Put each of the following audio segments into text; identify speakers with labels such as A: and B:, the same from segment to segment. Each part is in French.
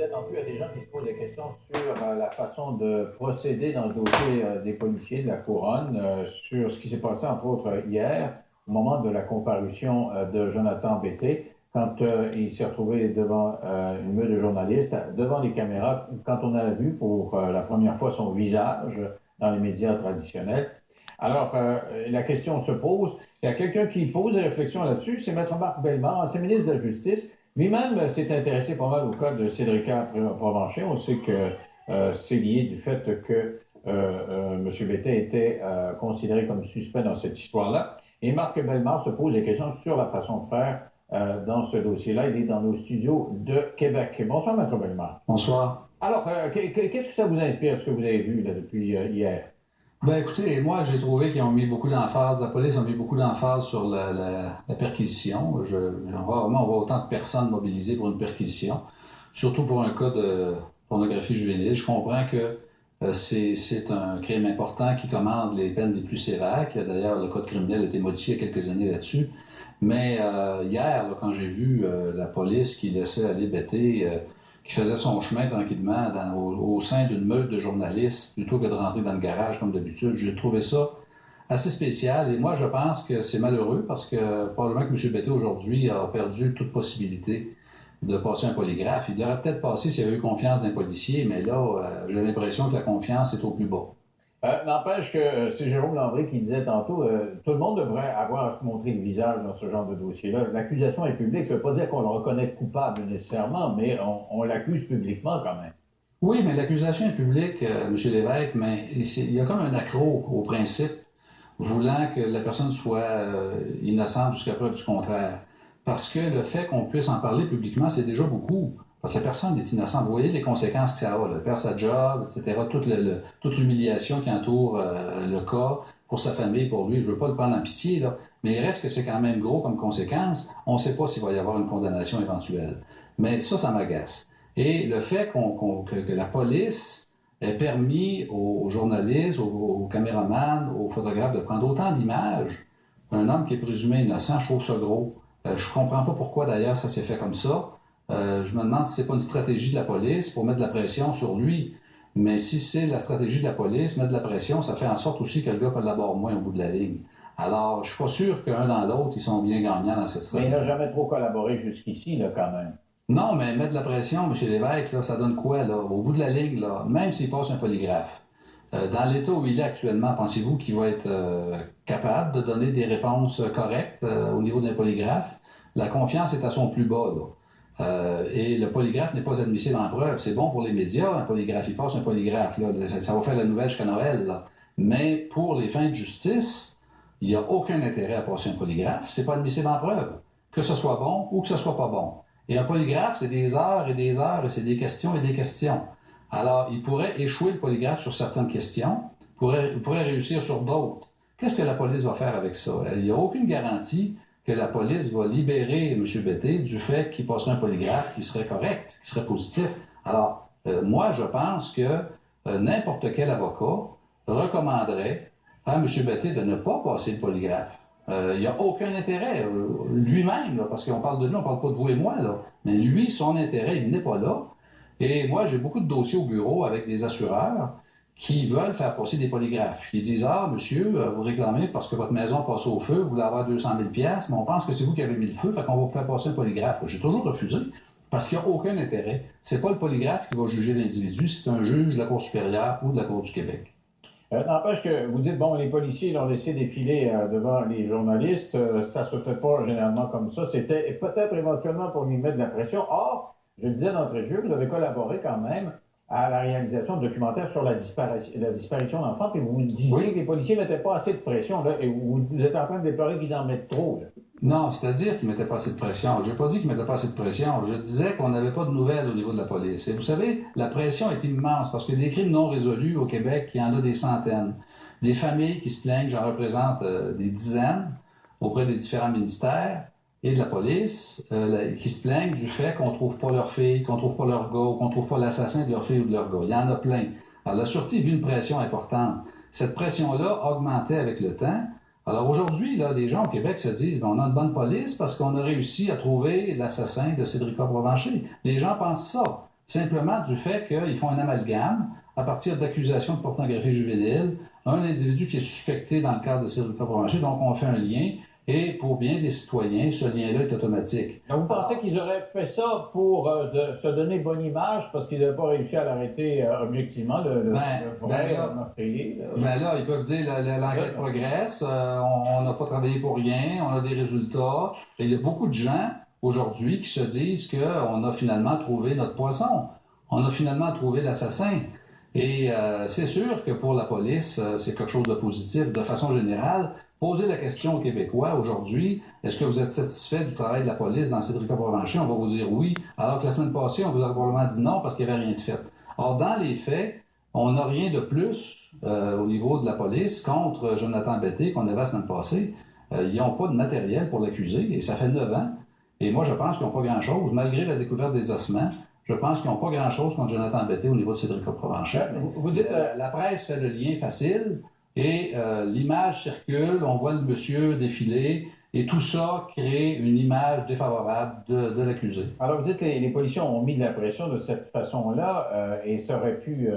A: êtes en plus, il y a des gens qui se posent des questions sur la façon de procéder dans le dossier des policiers de la Couronne, sur ce qui s'est passé, entre autres, hier, au moment de la comparution de Jonathan Bété, quand il s'est retrouvé devant une meute de journalistes, devant les caméras, quand on a vu pour la première fois son visage dans les médias traditionnels. Alors, la question se pose. Il y a quelqu'un qui pose des réflexions là-dessus, c'est Maître Marc Bellemare, ancien ministre de la Justice. Lui-même s'est intéressé pas mal au cas de Cédrica Provencher. On sait que c'est lié du fait que M. Bétet était considéré comme suspect dans cette histoire-là. Et Marc Bellemare se pose des questions sur la façon de faire dans ce dossier-là. Il est dans nos studios de Québec. Bonsoir, Maître Bellemare.
B: Bonsoir.
A: Alors, qu'est-ce que ça vous inspire, ce que vous avez vu là, depuis hier?
B: Ben écoutez, moi j'ai trouvé qu'ils ont mis beaucoup d'emphase, la police a mis beaucoup d'emphase sur la perquisition. Rarement on voit autant de personnes mobilisées pour une perquisition, surtout pour un cas de pornographie juvénile. Je comprends que c'est un crime important qui commande les peines les plus sévères, qui a d'ailleurs le code criminel a été modifié il y a quelques années là-dessus. Mais hier, là, quand j'ai vu la police qui laissait aller Bété, qui faisait son chemin tranquillement au sein d'une meute de journalistes, plutôt que de rentrer dans le garage comme d'habitude. J'ai trouvé ça assez spécial. Et moi, je pense que c'est malheureux parce que probablement que M. Bété, aujourd'hui, a perdu toute possibilité de passer un polygraphe. Il aurait peut-être passé s'il avait eu confiance d'un policier, mais là, j'ai l'impression que la confiance est au plus bas.
A: N'empêche que c'est Jérôme Landry qui disait tantôt, tout le monde devrait avoir à se montrer le visage dans ce genre de dossier-là. L'accusation est publique, ça ne veut pas dire qu'on le reconnaît coupable nécessairement, mais on l'accuse publiquement quand même.
B: Oui, mais l'accusation est publique, M. Lévesque, mais il y a comme un accroc au principe voulant que la personne soit innocente jusqu'à preuve du contraire. Parce que le fait qu'on puisse en parler publiquement, c'est déjà beaucoup. Parce que la personne est innocente. Vous voyez les conséquences que ça a. Elle perd sa job, etc. Toute l'humiliation qui entoure le cas pour sa famille, pour lui. Je ne veux pas le prendre en pitié, là. Mais il reste que c'est quand même gros comme conséquence. On ne sait pas s'il va y avoir une condamnation éventuelle. Mais ça m'agace. Et le fait que la police ait permis aux journalistes, aux caméramans, aux photographes de prendre autant d'images d'un homme qui est présumé innocent, je trouve ça gros. Je comprends pas pourquoi d'ailleurs ça s'est fait comme ça. Je me demande si c'est pas une stratégie de la police pour mettre de la pression sur lui. Mais si c'est la stratégie de la police, mettre de la pression, ça fait en sorte aussi que le gars collabore moins au bout de la ligne. Alors, je suis pas sûr qu'un dans l'autre, ils sont bien gagnants dans cette stratégie.
A: Mais il n'a jamais trop collaboré jusqu'ici, là, quand même.
B: Non, mais mettre de la pression, M. Lévesque, là, ça donne quoi, là? Au bout de la ligne, là, même s'il passe un polygraphe, dans l'état où il est actuellement, pensez-vous qu'il va être capable de donner des réponses correctes au niveau d'un polygraphe? La confiance est à son plus bas, là. Et le polygraphe n'est pas admissible en preuve. C'est bon pour les médias, un polygraphe. Il passe un polygraphe, là. Ça va faire la nouvelle jusqu'à Noël, là. Mais pour les fins de justice, il n'y a aucun intérêt à passer un polygraphe. C'est pas admissible en preuve. Que ce soit bon ou que ce soit pas bon. Et un polygraphe, c'est des heures et des heures et c'est des questions et des questions. Alors, il pourrait échouer le polygraphe sur certaines questions, il pourrait réussir sur d'autres. Qu'est-ce que la police va faire avec ça? Il n'y a aucune garantie que la police va libérer M. Bété du fait qu'il passerait un polygraphe qui serait correct, qui serait positif. Alors, moi, je pense que n'importe quel avocat recommanderait à M. Bété de ne pas passer le polygraphe. Il n'y a aucun intérêt. Lui-même, là, parce qu'on parle de lui, on ne parle pas de vous et moi, là, mais lui, son intérêt, il n'est pas là. Et moi, j'ai beaucoup de dossiers au bureau avec des assureurs qui veulent faire passer des polygraphes. Ils disent « Ah, monsieur, vous réclamez parce que votre maison passe au feu, vous voulez avoir 200 000 $, mais on pense que c'est vous qui avez mis le feu, fait qu'on va vous faire passer un polygraphe. » J'ai toujours refusé parce qu'il n'y a aucun intérêt. C'est pas le polygraphe qui va juger l'individu, c'est un juge de la Cour supérieure ou de la Cour du Québec.
A: N'empêche que vous dites, bon, les policiers l'ont laissé défiler devant les journalistes. Ça se fait pas généralement comme ça. C'était peut-être éventuellement pour lui mettre de la pression. Or, je le disais d'entrée de jeu, vous avez collaboré quand même à la réalisation de documentaires sur la disparition d'enfants, puis vous disiez que les policiers ne mettaient pas assez de pression, là, et vous êtes en train de déplorer qu'ils en mettent trop, là.
B: Non, c'est-à-dire qu'ils ne mettaient pas assez de pression. Je n'ai pas dit qu'ils ne mettaient pas assez de pression. Je disais qu'on n'avait pas de nouvelles au niveau de la police. Et vous savez, la pression est immense parce que des crimes non résolus au Québec, il y en a des centaines. Des familles qui se plaignent, j'en représente des dizaines auprès des différents ministères et de la police, qui se plaignent du fait qu'on ne trouve pas leur fille, qu'on ne trouve pas leur gars, qu'on ne trouve pas l'assassin de leur fille ou de leur gars. Il y en a plein. Alors la Sûreté vit une pression importante. Cette pression-là augmentait avec le temps. Alors aujourd'hui, là, les gens au Québec se disent on a une bonne police parce qu'on a réussi à trouver l'assassin de Cédrica Provencher. Les gens pensent ça. simplement du fait qu'ils font un amalgame à partir d'accusations de pornographie juvénile, un individu qui est suspecté dans le cadre de Cédrica Provencher, donc on fait un lien, et pour bien des citoyens, ce lien-là est automatique.
A: Donc, vous pensez qu'ils auraient fait ça pour se donner bonne image parce qu'ils n'avaient pas réussi à l'arrêter objectivement, le vrai meurtrier?
B: Là, ils peuvent dire l'enquête progresse, on n'a pas travaillé pour rien, on a des résultats. Et il y a beaucoup de gens aujourd'hui qui se disent qu'on a finalement trouvé notre poisson. On a finalement trouvé l'assassin. Et c'est sûr que pour la police, c'est quelque chose de positif. De façon générale, poser la question aux Québécois aujourd'hui, est-ce que vous êtes satisfait du travail de la police dans Cédrica Provencher? On va vous dire oui, alors que la semaine passée, on vous a probablement dit non parce qu'il n'y avait rien de fait. Or, dans les faits, on n'a rien de plus au niveau de la police contre Jonathan Betté qu'on avait la semaine passée. Ils n'ont pas de matériel pour l'accuser et ça fait 9 ans. Et moi, je pense qu'ils n'ont pas grand-chose, malgré la découverte des ossements. Je pense qu'ils n'ont pas grand-chose contre Jonathan Betté au niveau de Cédrica Provencher.
A: Vous dites,
B: la presse fait le lien facile et l'image circule, on voit le monsieur défiler et tout ça crée une image défavorable de l'accusé.
A: Alors vous dites que les policiers ont mis de la pression de cette façon-là et ça aurait pu,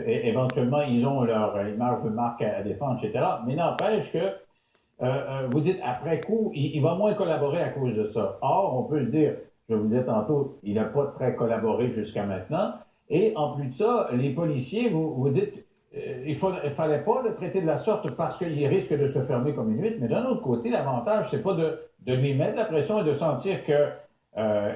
A: éventuellement, ils ont leur image de marque à défendre, etc. Mais n'empêche que vous dites après coup, il va moins collaborer à cause de ça. Or, on peut se dire, je vous disais tantôt, il n'a pas très collaboré jusqu'à maintenant. Et en plus de ça, les policiers, vous dites, il fallait pas le traiter de la sorte parce qu'il risque de se fermer comme une huître. Mais d'un autre côté, l'avantage, c'est pas de lui mettre la pression et de sentir que,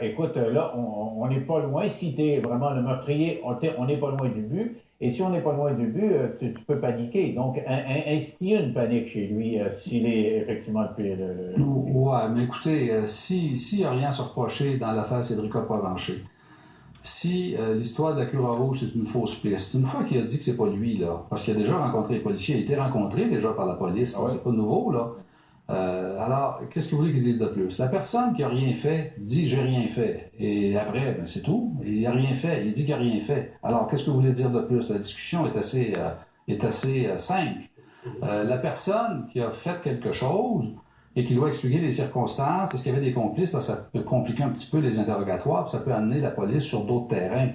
A: écoute, là, on n'est pas loin. Si tu es vraiment le meurtrier, on n'est pas loin du but. Et si on n'est pas loin du but, tu peux paniquer. Donc, instiller une panique chez lui s'il est effectivement le...
B: Ouais, mais écoutez, s'il n'y a rien à se reprocher dans l'affaire Cédrica Provencher, si l'histoire de la Cura Rouge, c'est une fausse piste, une fois qu'il a dit que c'est pas lui, là, parce qu'il a déjà rencontré les policiers, il a été rencontré déjà par la police, c'est pas nouveau, là. Alors, qu'est-ce que vous voulez qu'ils disent de plus? La personne qui a rien fait dit « j'ai rien fait ». Et après, ben, c'est tout. Il a rien fait. Il dit qu'il a rien fait. Alors, qu'est-ce que vous voulez dire de plus? La discussion est assez simple. La personne qui a fait quelque chose et qui doit expliquer les circonstances, est-ce qu'il y avait des complices? Là, ça peut compliquer un petit peu les interrogatoires, puis ça peut amener la police sur d'autres terrains.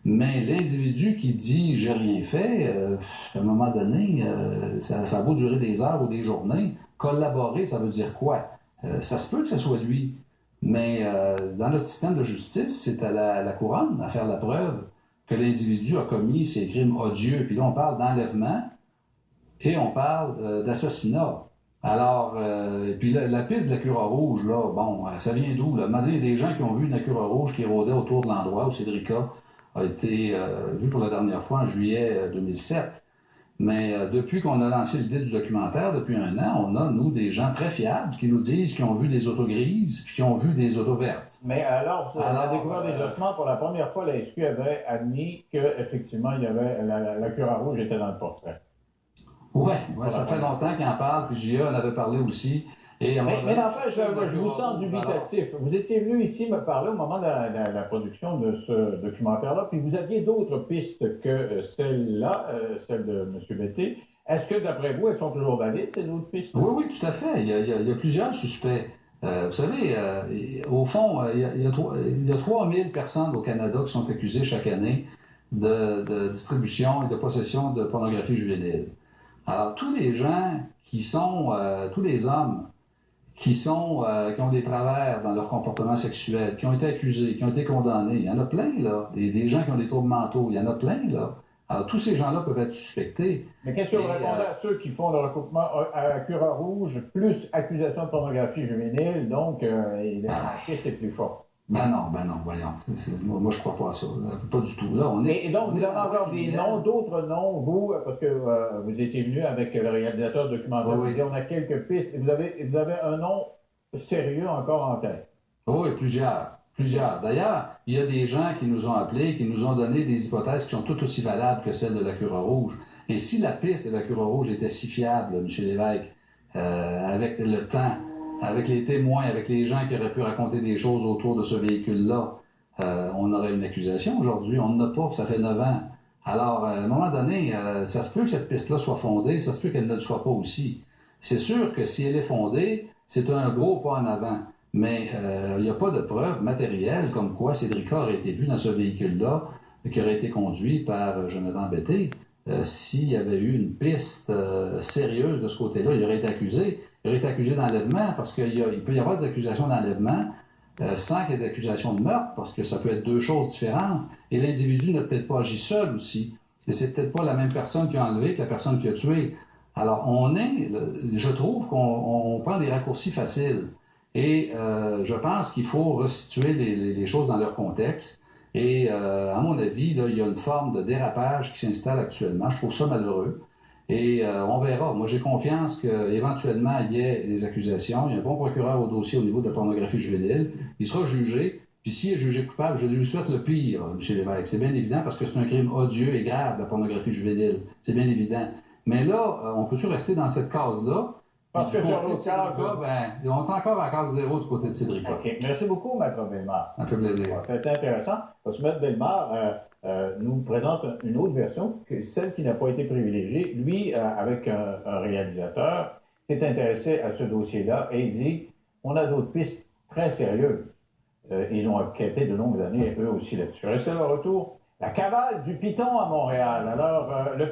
B: Mais l'individu qui dit « j'ai rien fait à un moment donné, ça a beau durer des heures ou des journées. Collaborer, ça veut dire quoi? Ça se peut que ce soit lui, mais dans notre système de justice, c'est à la couronne à faire la preuve que l'individu a commis ces crimes odieux. Puis là, on parle d'enlèvement et on parle d'assassinat. Alors, et puis la piste de la Cura Rouge, là, bon, ça vient d'où? Là? Il y a des gens qui ont vu une Cura Rouge qui rôdait autour de l'endroit où Cédrica a été vue pour la dernière fois en juillet 2007. Mais depuis qu'on a lancé l'idée du documentaire, depuis 1 an, on a, nous, des gens très fiables qui nous disent qu'ils ont vu des autos grises puis qui ont vu des autos vertes.
A: Mais alors, à la découverte des ossements, pour la première fois, la SQ avait admis qu'effectivement, il y avait la Cura Rouge était dans le portrait.
B: Oui, ça fait longtemps qu'il en parle, puis J.A. en avait parlé aussi.
A: Mais n'empêche, je vous sens dubitatif. Vous étiez venu ici me parler au moment de la production de ce documentaire-là, puis vous aviez d'autres pistes que celle-là, celle de M. Betté. Est-ce que, d'après vous, elles sont toujours valides, ces autres pistes?
B: Oui, tout à fait. Il y a plusieurs suspects. Vous savez, au fond, il y a 3000 personnes au Canada qui sont accusées chaque année de distribution et de possession de pornographie juvénile. Alors, tous les gens tous les hommes qui ont des travers dans leur comportement sexuel, qui ont été accusés, qui ont été condamnés, il y en a plein, là. Des gens qui ont des troubles mentaux, il y en a plein, là. Alors, tous ces gens-là peuvent être suspectés.
A: Mais qu'est-ce que vous répondez à ceux qui font le recoupement à Cura Rouge, plus accusation de pornographie juvénile, donc la piste est plus forte?
B: Ben non, voyons. Moi, je crois pas à ça. Pas du tout. Là,
A: Et donc, vous avez encore des noms, d'autres noms, vous, parce que vous étiez venu avec le réalisateur documentaire, vous disiez, on a quelques pistes, et vous avez un nom sérieux encore en tête.
B: Oui, plusieurs. D'ailleurs, il y a des gens qui nous ont appelés, qui nous ont donné des hypothèses qui sont toutes aussi valables que celles de la Cura Rouge. Et si la piste de la Cura Rouge était si fiable, M. Lévesque, avec le temps, avec les témoins, avec les gens qui auraient pu raconter des choses autour de ce véhicule-là, on aurait une accusation aujourd'hui. On n'en a pas, ça fait 9 ans. Alors, à un moment donné, ça se peut que cette piste-là soit fondée, ça se peut qu'elle ne le soit pas aussi. C'est sûr que si elle est fondée, c'est un gros pas en avant. mais il n'y a pas de preuve matérielle comme quoi Cédrica aurait été vu dans ce véhicule-là qui aurait été conduit par Jonathan Betté. S'il y avait eu une piste sérieuse de ce côté-là, il aurait été accusé. Il aurait été accusé d'enlèvement parce qu'il peut y avoir des accusations d'enlèvement sans qu'il y ait d'accusations de meurtre, parce que ça peut être deux choses différentes. Et l'individu n'a peut-être pas agi seul aussi. Et c'est peut-être pas la même personne qui a enlevé que la personne qui a tué. Alors, je trouve qu'on prend des raccourcis faciles. Et je pense qu'il faut resituer les choses dans leur contexte. Et à mon avis, là, il y a une forme de dérapage qui s'installe actuellement. Je trouve ça malheureux. Et on verra. Moi, j'ai confiance qu'éventuellement, il y ait des accusations. Il y a un bon procureur au dossier au niveau de la pornographie juvénile. Il sera jugé. Puis s'il est jugé coupable, je lui souhaite le pire, M. Lévesque. C'est bien évident parce que c'est un crime odieux et grave, la pornographie juvénile. C'est bien évident. Mais là, on peut-tu rester dans cette case-là?
A: Parce que sur l'autre case,
B: On est encore à case zéro du côté de Cédrica.
A: OK. Merci beaucoup, Maître Bellemare.
B: Ça me fait plaisir.
A: C'était intéressant parce que Maître Bellemare nous présente une autre version, celle qui n'a pas été privilégiée. Lui, avec un réalisateur, s'est intéressé à ce dossier-là et il dit on a d'autres pistes très sérieuses. Ils ont enquêté de longues années, eux aussi, là-dessus. Restez au retour. La cavale du Piton à Montréal. Alors, le